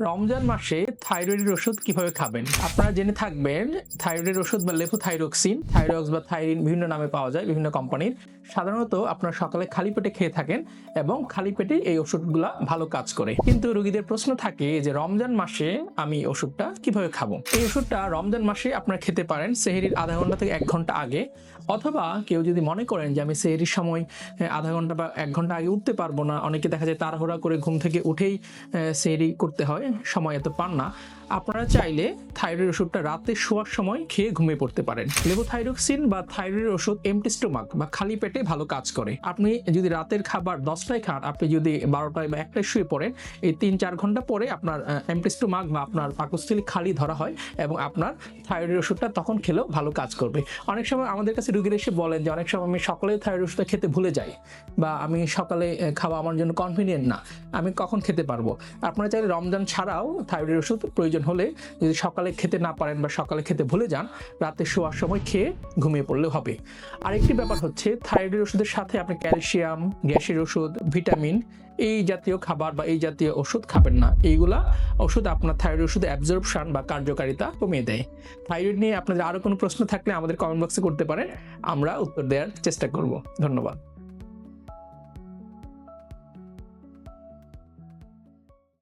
রমজান মাসে থাইরয়েডের ওষুধ কিভাবে খাবেন? আপনারা জেনে থাকবেন থাইরয়েডের ওষুধ বা লেভোথাইরক্সিন, থাইরক্স বা থাইরিন বিভিন্ন নামে পাওয়া যায় বিভিন্ন কোম্পানির। সাধারণত আপনারা সকালে খালি পেটে খেয়ে থাকেন এবং খালি পেটে এই ওষুধগুলা ভালো কাজ করে। কিন্তু রোগীদের প্রশ্ন থাকে যে রমজান মাসে আমি ওষুধটা কিভাবে খাবো? এই ওষুধটা রমজান মাসে আপনারা খেতে পারেন সেহরির আধা ঘন্টা থেকে 1 ঘন্টা আগে, অথবা কেউ যদি মনে করেন যে আমি সেহরির সময় আধা ঘন্টা বা 1 ঘন্টা আগে উঠতে পারবো না, অনেকে দেখা যায় তাড়াহুড়া করে ঘুম থেকে উঠেই সেহরি করতে হয়, সময় এত পান না, আপনারা চাইলে থাইরয়েড ওষুধটা রাতে শোয়ার সময় খেয়ে ঘুমিয়ে পড়তে পারেন। লেভোথাইরক্সিন বা থাইরয়েড ওষুধ এমটি স্টোমাক বা খালি পেটে ভালো কাজ করে। আপনি যদি রাতের খাবার 10টায় খান, আপনি যদি 12টায় বা 1টায় শুয়ে পড়েন, এই 3-4 ঘন্টা পরে আপনার এমটি স্টোমাক বা আপনার পাকস্থলী খালি ধরা হয় এবং আপনার থাইরয়েড ওষুধটা তখন খেলেও ভালো কাজ করবে। অনেক সময় আমাদের কাছে রোগীরা এসে বলেন যে অনেক সময় আমি সকালে থাইরয়েড ওষুধটা খেতে ভুলে যাই, বা আমি সকালে খাওয়া আমার জন্য কনভিনিয়েন্ট না, আমি কখন খেতে পারবো? আপনারা চাইলে রমজান ছাড়াও থাইরয়েড ওষুধ প্রয়োজন হলে যদি সকালে খেতে না পারেন বা সকালে খেতে ভুলে যান, রাতে শোয়ার সময় খেয়ে ঘুমিয়ে পড়লেও হবে। আরেকটি ব্যাপার হচ্ছে থাইরয়েড ওষুধের সাথে আপনি ক্যালসিয়াম, গ্যাসের ওষুধ, ভিটামিন এই জাতীয় খাবার বা এই জাতীয় ওষুধ খাবেন না। এইগুলা ওষুধ আপনার থাইরয়েড ওষুধে অ্যাবজর্পশন বা কার্যকারিতা কমিয়ে দেয়। থাইরয়েড নিয়ে আপনাদের আরো কোনো প্রশ্ন থাকলে আমাদের কমেন্ট বক্সে করতে পারেন, আমরা উত্তর দেওয়ার চেষ্টা করব। ধন্যবাদ।